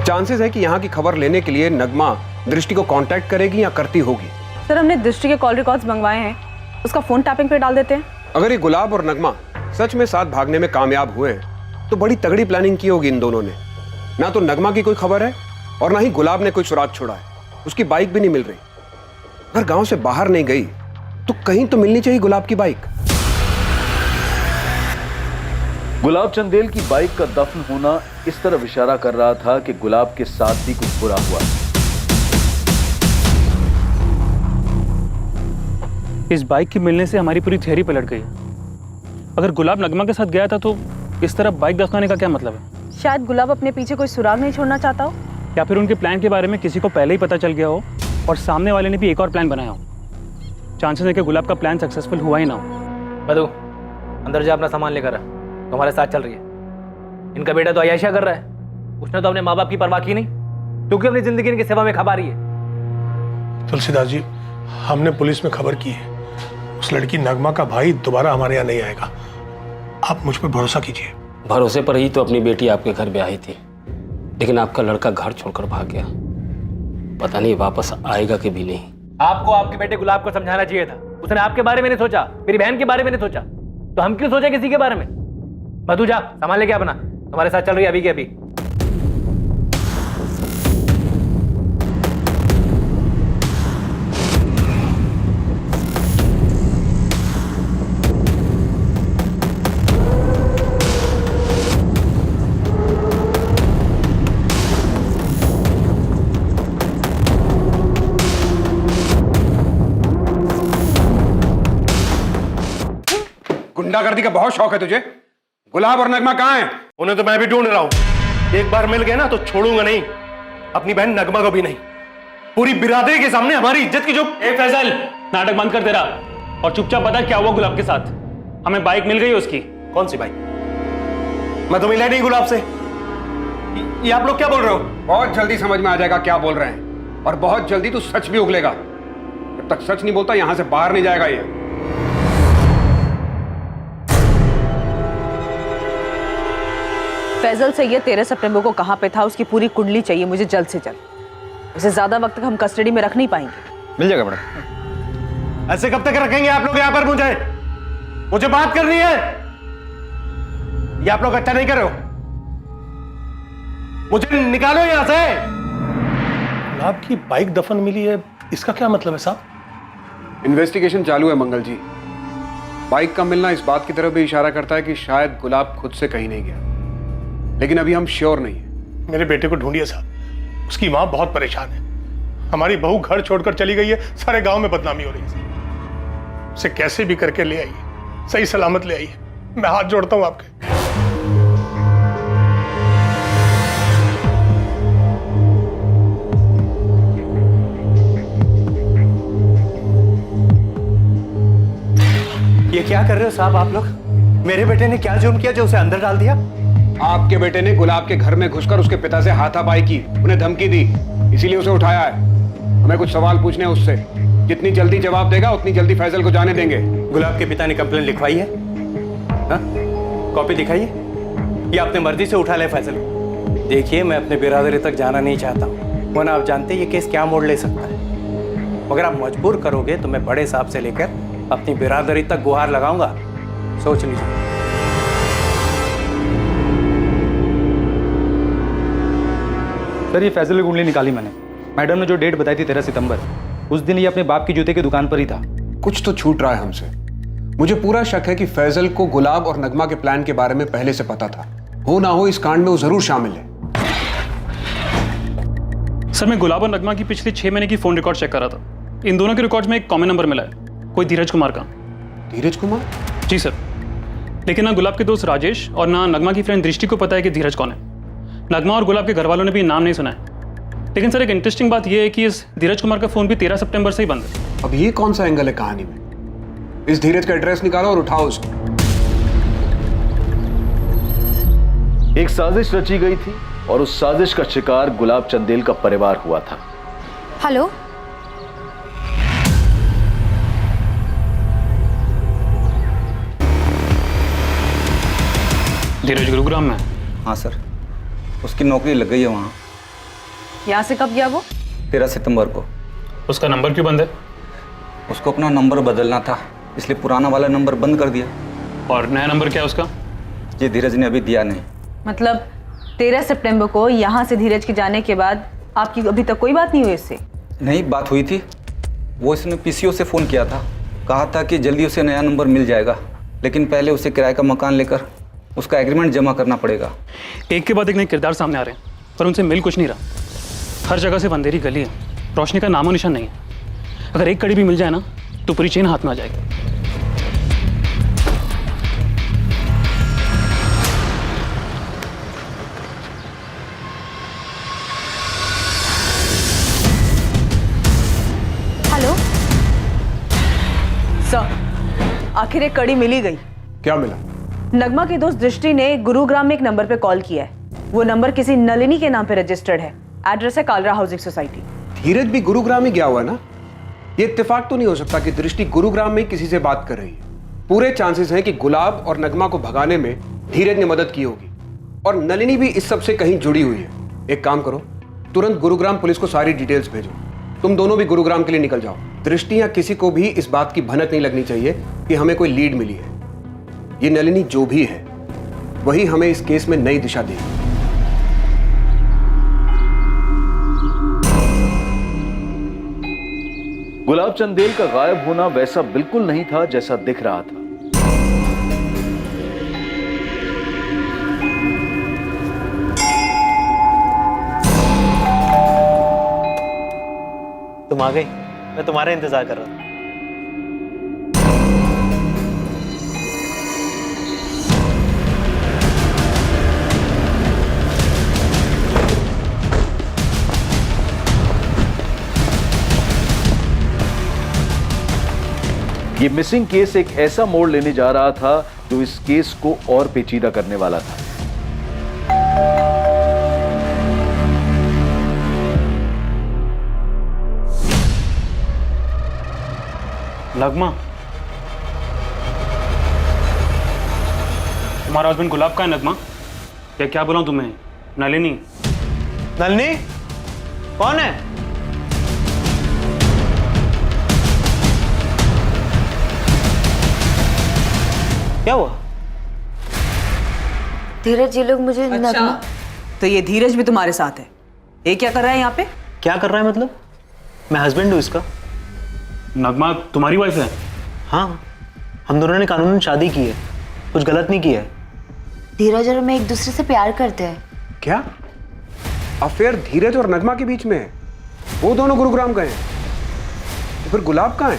चांसेस है कि यहाँ की खबर लेने के लिए नगमा दृष्टि को कांटेक्ट करेगी या करती होगी। सर, हमने दृष्टि के कॉल रिकॉर्ड्स मंगवाए हैं, उसका फोन टैपिंग पे डाल देते हैं। अगर ये गुलाब और नगमा सच में साथ भागने में कामयाब हुए हैं तो बड़ी तगड़ी प्लानिंग की होगी इन दोनों ने। ना तो नगमा की कोई खबर है और ना ही गुलाब ने कोई सुराग छोड़ा है। उसकी बाइक भी नहीं मिल रही। अगर गांव से बाहर नहीं गई तो कहीं तो मिलनी चाहिए गुलाब की बाइक। गुलाब चंदेल की बाइक का दफन होना इस तरफ इशारा कर रहा था कि गुलाब के साथ भी कुछ बुरा हुआ। इस बाइक की मिलने से हमारी पूरी थियरी पलट गई है। अगर गुलाब नगमा के साथ गया था तो इस तरफ बाइक दफनाने का क्या मतलब है? शायद गुलाब अपने पीछे कोई सुराग नहीं छोड़ना चाहता हो। या फिर उनके प्लान के बारे में किसी को पहले ही पता चल गया हो और सामने वाले ने भी एक और प्लान बनाया हो। चांसेस है कि गुलाब का प्लान सक्सेसफुल हुआ ही ना हो। मधु, अंदर जा, अपना सामान लेकर आ, तुम्हारे साथ चल रही है। इनका बेटा तो अयाशा कर रहा है, उसने तो अपने माँ बाप की परवाह की नहीं, क्योंकि अपनी जिंदगी इनकी सेवा में खपा रही है। तुलसीदास जी, हमने पुलिस में खबर की है, उस लड़की नगमा का भाई दोबारा हमारे यहाँ नहीं आएगा। आप मुझ पर भरोसा कीजिए। भरोसे पर ही तो अपनी बेटी आपके घर ब्याही थी, लेकिन आपका लड़का घर छोड़कर भाग गया। पता नहीं वापस आएगा कि भी नहीं। आपको आपके बेटे गुलाब को समझाना चाहिए था। उसने आपके बारे में नहीं सोचा, मेरी बहन के बारे में नहीं सोचा, तो हम क्यों सोचे किसी के बारे में। मधु जा, सामान लेके अपना, तुम्हारे साथ चल रही है अभी के अभी। गुंडागर्दी का बहुत शौक है तुझे। गुलाब और नगमा कहाँ हैं? उन्हें तो मैं भी ढूंढ रहा हूं। एक बार मिल गए ना तो छोड़ूंगा नहीं, अपनी बहन नगमा को भी नहीं। पूरी बिरादरी के सामने हमारी इज्जत की जो। ए फैजल, नाटक बंद कर तेरा और चुपचाप बता क्या हुआ गुलाब के साथ। हमें बाइक मिल गई उसकी। कौन सी बाइक? मैं तो मिला नहीं गुलाब से। ये आप लोग क्या बोल रहे हो? बहुत जल्दी समझ में आ जाएगा क्या बोल रहे हैं, और बहुत जल्दी तू सच भी उगलेगा। जब तक सच नहीं बोलता यहां से बाहर नहीं जाएगा ये। फैजल सैयद 13 सितंबर को कहाँ पे था, उसकी पूरी कुंडली चाहिए मुझे जल्द से जल्द। उसे ज्यादा वक्त तक हम कस्टडी में रख नहीं पाएंगे। मिल जाएगा मैडम। ऐसे कब तक रखेंगे आप लोग यहाँ पर? मुझे बात करनी है। ये आप लोग अच्छा नहीं कर रहे हो। मुझे निकालो यहां से। गुलाब की बाइक दफन मिली है, इसका क्या मतलब है साहब? इन्वेस्टिगेशन चालू है मंगल जी। बाइक का मिलना इस बात की तरफ भी इशारा करता है कि शायद गुलाब खुद से कहीं नहीं गया, लेकिन अभी हम श्योर नहीं है। मेरे बेटे को ढूंढिए साहब, उसकी मां बहुत परेशान है। हमारी बहू घर छोड़कर चली गई है, सारे गांव में बदनामी हो रही है। उसे कैसे भी करके ले आइए, सही सलामत ले आइए। मैं हाथ जोड़ता हूं आपके। ये क्या कर रहे हो साहब आप लोग? मेरे बेटे ने क्या जुर्म किया जो उसे अंदर डाल दिया? आपके बेटे ने गुलाब के घर में घुसकर उसके पिता से हाथापाई की, उन्हें धमकी दी, इसीलिए उसे उठाया है। हमें कुछ सवाल पूछने हैं उससे। जितनी जल्दी जवाब देगा उतनी जल्दी फैजल को जाने देंगे। गुलाब के पिता ने कंप्लेंट लिखवाई है? कॉपी दिखाइए। ये अपने मर्जी से उठा ले फैजल को। देखिए, मैं अपने बिरादरी तक जाना नहीं चाहता हूँ, वरना आप जानते हैं ये केस क्या मोड़ ले सकता है। मगर आप मजबूर करोगे तो मैं बड़े साहब से लेकर अपनी बिरादरी तक गुहार लगाऊंगा। सोच लीजिए। सर, ये फैजल की कुंडली निकाली मैंने। मैडम ने जो डेट बताई थी 13 सितंबर, उस दिन ये अपने बाप की जूते की दुकान पर ही था। कुछ तो छूट रहा है हमसे। मुझे पूरा शक है कि फैजल को गुलाब और नगमा के प्लान के बारे में पहले से पता था। हो ना हो इस कांड में वो जरूर शामिल है। सर, मैं गुलाब और नगमा की पिछले 6 महीने की फोन रिकॉर्ड चेक कर रहा था। इन दोनों के रिकॉर्ड्स में एक कॉमन नंबर मिला है, कोई धीरज कुमार का। धीरज कुमार? जी सर, लेकिन ना गुलाब के दोस्त राजेश और ना नगमा की फ्रेंड दृष्टि को पता है कि धीरज कौन है। नगमा और गुलाब के घर वालों ने भी नाम नहीं सुना है। लेकिन सर, एक इंटरेस्टिंग बात यह है कि इस धीरज कुमार का फोन भी 13 सितंबर से ही बंद है। अब ये कौन सा एंगल है कहानी में? इस धीरज का एड्रेस निकालो और उठाओ उसको। एक साजिश रची गई थी और उस साजिश का शिकार गुलाब चंदेल का परिवार हुआ था। हेलो, धीरज गुरुग्राम में? हाँ सर, उसकी नौकरी लग गई है वहाँ। यहाँ से कब गया वो? 13 सितंबर को। उसका नंबर क्यों बंद है? उसको अपना नंबर बदलना था, इसलिए पुराना वाला नंबर बंद कर दिया। और नया नंबर क्या है उसका? ये धीरज ने अभी दिया नहीं। मतलब 13 सितंबर को यहाँ से धीरज के जाने के बाद आपकी अभी तक कोई बात नहीं हुई इससे? नहीं, बात हुई थी। वो इसने पीसीओ से फ़ोन किया था, कहा था कि जल्दी उसे नया नंबर मिल जाएगा, लेकिन पहले उसे किराए का मकान लेकर उसका एग्रीमेंट जमा करना पड़ेगा। एक के बाद एक नए किरदार सामने आ रहे हैं, पर उनसे मिल कुछ नहीं रहा। हर जगह से अंधेरी गली है, रोशनी का नामो निशान नहीं है। अगर एक कड़ी भी मिल जाए ना तो पूरी चेन हाथ में आ जाएगी। सर, आखिर एक कड़ी मिली गई। क्या मिला? नगमा की दोस्त दृष्टि ने गुरुग्राम में एक नंबर पे कॉल किया है। वो नंबर किसी नलिनी के नाम पे रजिस्टर्ड है। एड्रेस है कालरा हाउसिंग सोसाइटी। धीरज भी गुरुग्राम ही गया हुआ है ना? ये इत्तेफाक तो नहीं हो सकता कि दृष्टि गुरुग्राम में किसी से बात कर रही है। पूरे चांसेस हैं कि गुलाब और नगमा को भगाने में धीरज ने मदद की होगी और नलिनी भी इस सब से कहीं जुड़ी हुई है। एक काम करो, तुरंत गुरुग्राम पुलिस को सारी डिटेल्स भेजो। तुम दोनों भी गुरुग्राम के लिए निकल जाओ। दृष्टि या किसी को भी इस बात की भनक नहीं लगनी चाहिए कि हमें कोई लीड मिली है। ये नलिनी जो भी है वही हमें इस केस में नई दिशा देगी। गुलाब चंदेल का गायब होना वैसा बिल्कुल नहीं था जैसा दिख रहा था। तुम आ गई, मैं तुम्हारा इंतजार कर रहा था। ये मिसिंग केस एक ऐसा मोड़ लेने जा रहा था जो इस केस को और पेचीदा करने वाला था। नगमा, तुम्हारा हस्बैंड गुलाब का है नगमा? क्या बोला तुम्हें? नलिनी? नलिनी कौन है? क्या हुआ? धीरज, ये लोग मुझे अच्छा, तो ये धीरज भी तुम्हारे साथ है? ये क्या कर रहा है यहाँ पे? क्या कर रहा है मतलब? मैं हस्बैंड हूँ इसका। नगमा तुम्हारी वाइफ है? हाँ, हम दोनों ने कानूनन शादी की है, कुछ गलत नहीं किया है। धीरज और मैं एक दूसरे से प्यार करते हैं। क्या अफेयर धीरज और नगमा के बीच में है? वो दोनों गुरुग्राम गए हैं, तो फिर गुलाब कहाँ है?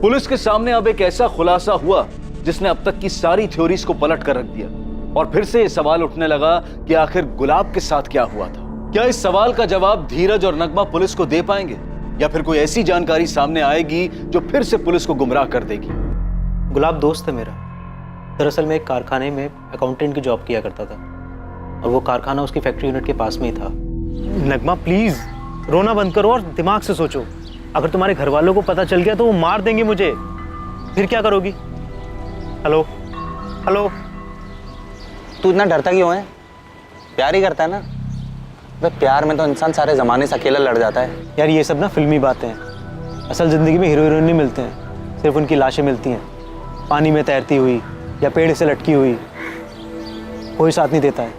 पुलिस के सामने अब एक ऐसा खुलासा हुआ जिसने अब तक की सारी थ्योरीज को पलट कर रख दिया और फिर से ये सवाल उठने लगा कि आखिर गुलाब के साथ क्या हुआ था। क्या इस सवाल का जवाब धीरज और नगमा पुलिस को दे पाएंगे या फिर कोई ऐसी जानकारी सामने आएगी जो फिर से पुलिस को गुमराह कर देगी? गुलाब दोस्त है मेरा। दरअसल मैं एक कारखाने में अकाउंटेंट की जॉब किया करता था और वो कारखाना उसकी फैक्ट्री यूनिट के पास में ही था। नगमा प्लीज रोना बंद करो और दिमाग से सोचो। अगर तुम्हारे घर वालों को पता चल गया तो वो मार देंगे मुझे, फिर क्या करोगी? हेलो हेलो, तू इतना डरता क्यों है? प्यार ही करता है ना? भाई प्यार में तो इंसान सारे जमाने से अकेला लड़ जाता है। यार ये सब ना फिल्मी बातें हैं। असल जिंदगी में हीरो हीरोइन नहीं मिलते हैं, सिर्फ उनकी लाशें मिलती हैं, पानी में तैरती हुई या पेड़ से लटकी हुई। कोई साथ नहीं देता है।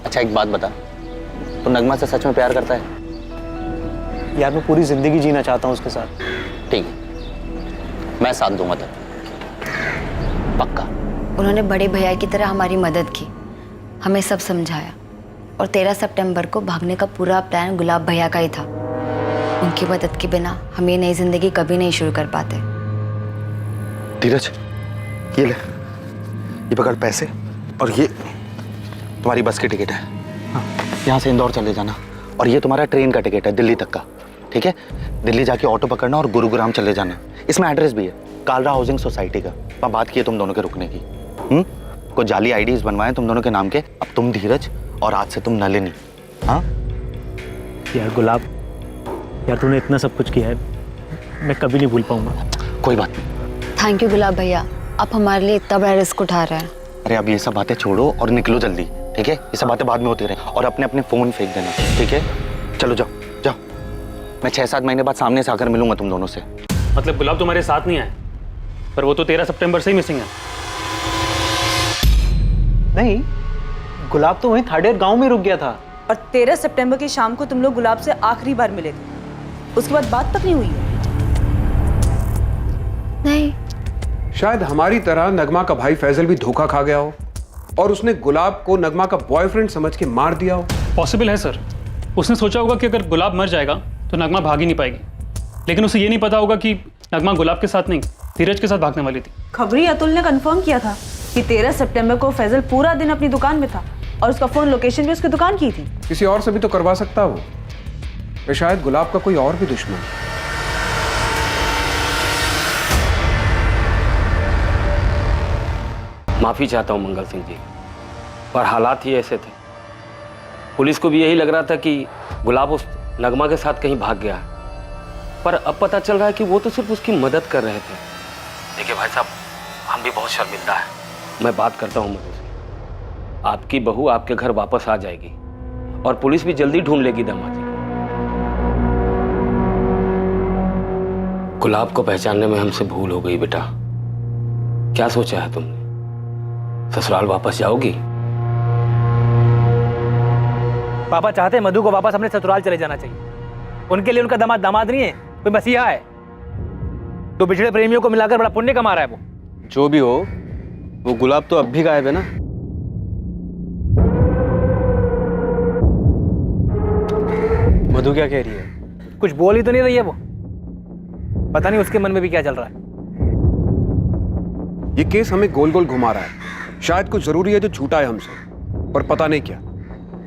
अच्छा एक बात बता, तू नगमा से सच में प्यार करता है? यार मैं पूरी जिंदगी जीना चाहता हूँ उसके साथ। ठीक है, मैं साथ दूंगा तब, पक्का। उन्होंने बड़े भैया की तरह हमारी मदद की, हमें सब समझाया और 13 सितंबर को भागने का पूरा प्लान गुलाब भैया का ही था। उनकी मदद के बिना हम ये नई जिंदगी कभी नहीं शुरू कर पाते। धीरज ये ले, ये पकड़ पैसे और ये तुम्हारी बस की टिकट है। हाँ, यहाँ से इंदौर चले जाना और ये तुम्हारा ट्रेन का टिकट है दिल्ली तक का। ठीक है, दिल्ली जाके ऑटो पकड़ना और गुरुग्राम चले जाना। इसमें एड्रेस भी है, कालरा हाउसिंग सोसाइटी का। वहाँ बात की है तुम दोनों के रुकने की। कुछ जाली आईडीज बनवाए तुम दोनों के नाम के। अब तुम धीरज और आज से तुम नलिनी। हाँ यार गुलाब, यार तूने इतना सब कुछ किया है, मैं कभी नहीं भूल पाऊंगा। कोई बात नहीं। थैंक यू गुलाब भैया, आप हमारे लिए इतना बड़ा रिस्क उठा रहे हैं। अरे अब ये सब बातें छोड़ो और निकलो जल्दी। ठीक है, ये सब बातें बाद में होती रहे और अपने अपने फोन फेंक देना। ठीक है, चलो जाओ जाओ। मैं 6-7 महीने बाद सामने से आकर मिलूंगा तुम दोनों से। मतलब गुलाब तुम्हारे साथ नहीं आए, पर वो तो 13 सितंबर से ही मिसिंग है। नहीं, गुलाब तो वहीं थर्ड ईयर गांव में रुक गया था। और 13 सितंबर की शाम को तुम लोग गुलाब से आखिरी बार मिले थे, उसके बाद बात तक नहीं हुई है? नहीं। शायद हमारी तरह नगमा का भाई फैजल भी धोखा खा गया हो और उसने गुलाब को नगमा का बॉयफ्रेंड समझ के मार दिया हो। पॉसिबल है सर। उसने सोचा होगा कि अगर गुलाब मर जाएगा तो नगमा भाग ही नहीं पाएगी, लेकिन उसे ये नहीं पता होगा कि नगमा गुलाब के साथ नहीं धीरज के साथ भागने वाली थी। खबरी अतुल ने कंफर्म किया था कि 13 सितंबर को फैजल पूरा दिन अपनी दुकान में था और उसका फोन लोकेशन भी उसकी दुकान की थी। किसी और से भी तो करवा सकता वो, शायद गुलाब का कोई और भी दुश्मन। माफ़ी चाहता हूँ मंगल सिंह जी, पर हालात ही ऐसे थे। पुलिस को भी यही लग रहा था कि गुलाब उस नगमा के साथ कहीं भाग गया है, पर अब पता चल रहा है कि वो तो सिर्फ उसकी मदद कर रहे थे। देखिए भाई साहब, हम भी बहुत शर्मिंदा हैं। मैं बात करता हूँ मधु से, आपकी बहू आपके घर वापस आ जाएगी और पुलिस भी जल्दी ढूंढ लेगी दामाजी को। गुलाब को पहचानने में हमसे भूल हो गई बेटा। क्या सोचा है तुमने? ससुराल वापस जाओगी? पापा चाहते हैं मधु को वापस अपने ससुराल चले जाना चाहिए। उनके लिए उनका दामाद दामाद नहीं है, कोई मसीहा है। तो बिछड़े प्रेमियों को मिलाकर बड़ा पुण्य कमा रहा है वो। जो भी हो, वो गुलाब तो अब भी गायब है ना। मधु क्या कह रही है? कुछ बोल ही तो नहीं रही है वो। पता नहीं उसके मन में भी क्या चल रहा है। ये केस हमें गोल गोल घुमा रहा है। शायद कुछ जरूरी है जो छूटा है हमसे, पर पता नहीं क्या।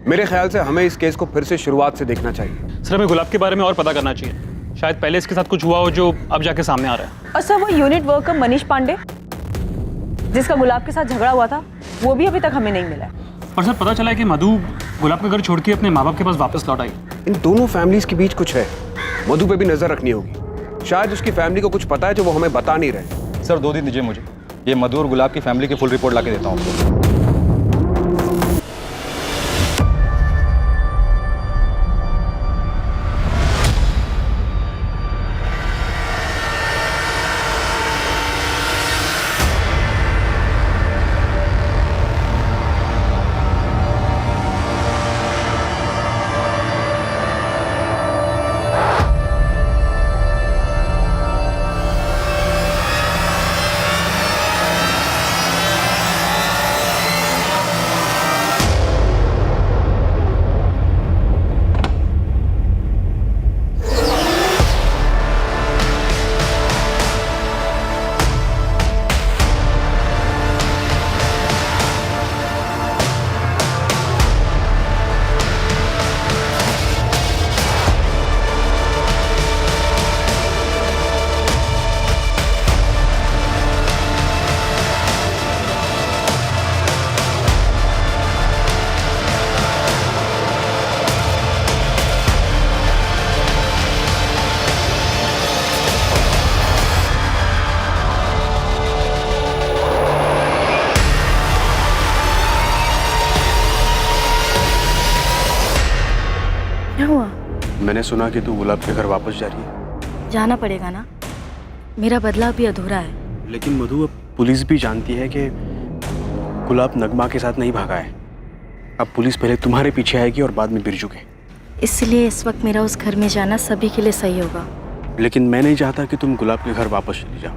मेरे ख्याल से हमें इस केस को फिर से शुरुआत से देखना चाहिए। सर, हमें गुलाब के बारे में और पता करना चाहिए। शायद पहले इसके साथ कुछ हुआ हो जो अब जाके सामने आ रहा है। और सर, वो यूनिट वर्कर मनीष पांडे जिसका गुलाब के साथ झगड़ा हुआ था, वो भी अभी तक हमें नहीं मिला है। और सर, पता चला है कि मधु गुलाब का घर छोड़ के अपने माँ बाप के पास वापस लौट आई। इन दोनों फैमिलीज के बीच कुछ है। मधु पे भी नजर रखनी होगी। शायद उसकी फैमिली को कुछ पता है जो वो हमें बता नहीं रहे। सर 2 दिन दीजिए मुझे, ये मधु और गुलाब की फैमिली की फुल रिपोर्ट ला के देता हूँ आपको। मैंने सुना कि तू गुलाब के घर वापस जा रही है। जाना पड़ेगा ना, मेरा बदला भी अधूरा है। लेकिन मधु, अब पुलिस भी जानती है कि गुलाब नगमा के साथ नहीं भागा है। अब पुलिस पहले तुम्हारे पीछे आएगी और बाद में बिरजू के। इसलिए इस वक्त मेरा उस घर में जाना सभी के लिए सही होगा। लेकिन मैं नहीं चाहता कि तुम गुलाब के घर वापस चली जाओ।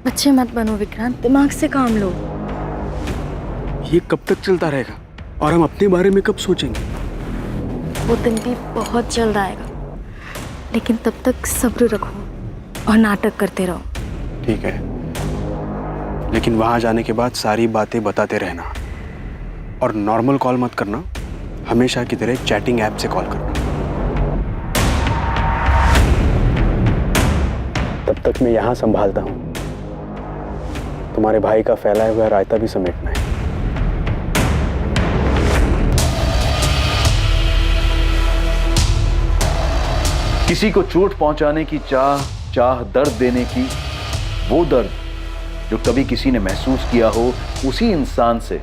बच्चे मत बनो विक्रांत, दिमाग से काम लो। ये कब तक चलता रहेगा और हम अपने बारे में कब सोचेंगे? वो दिन भी बहुत जल्द आएगा, लेकिन तब तक सब्र रखो और नाटक करते रहो। ठीक है, लेकिन वहां जाने के बाद सारी बातें बताते रहना और नॉर्मल कॉल मत करना, हमेशा की तरह चैटिंग ऐप से कॉल करना। तब तक मैं यहां संभालता हूं। तुम्हारे भाई का फैलाया हुआ रायता भी समेटना है। किसी को चोट पहुंचाने की चाह दर्द देने की, वो दर्द जो कभी किसी ने महसूस किया हो उसी इंसान से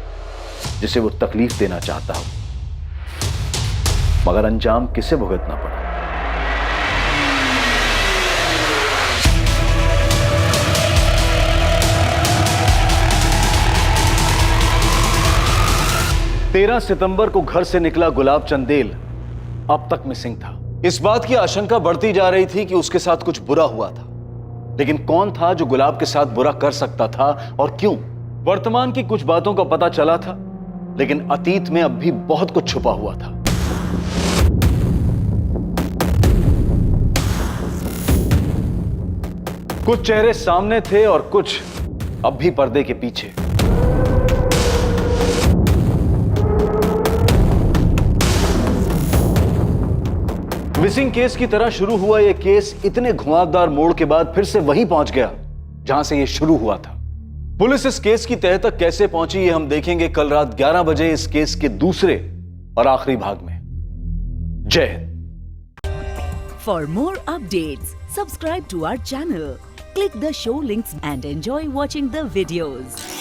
जिसे वो तकलीफ देना चाहता हो, मगर अंजाम किसे भुगतना पड़ा। तेरह सितंबर को घर से निकला गुलाब चंदेल अब तक मिसिंग था। इस बात की आशंका बढ़ती जा रही थी कि उसके साथ कुछ बुरा हुआ था, लेकिन कौन था जो गुलाब के साथ बुरा कर सकता था और क्यों? वर्तमान की कुछ बातों का पता चला था, लेकिन अतीत में अब भी बहुत कुछ छुपा हुआ था। कुछ चेहरे सामने थे और कुछ अब भी पर्दे के पीछे। मिसिंग केस की तरह शुरू हुआ यह केस इतने घुमावदार मोड़ के बाद फिर से वहीं पहुंच गया जहां से यह शुरू हुआ था। पुलिस इस केस की तह तक कैसे पहुंची ये हम देखेंगे कल रात 11 बजे इस केस के दूसरे और आखिरी भाग में। जय Hind. For more updates, subscribe to our channel, click the show links and enjoy watching the videos.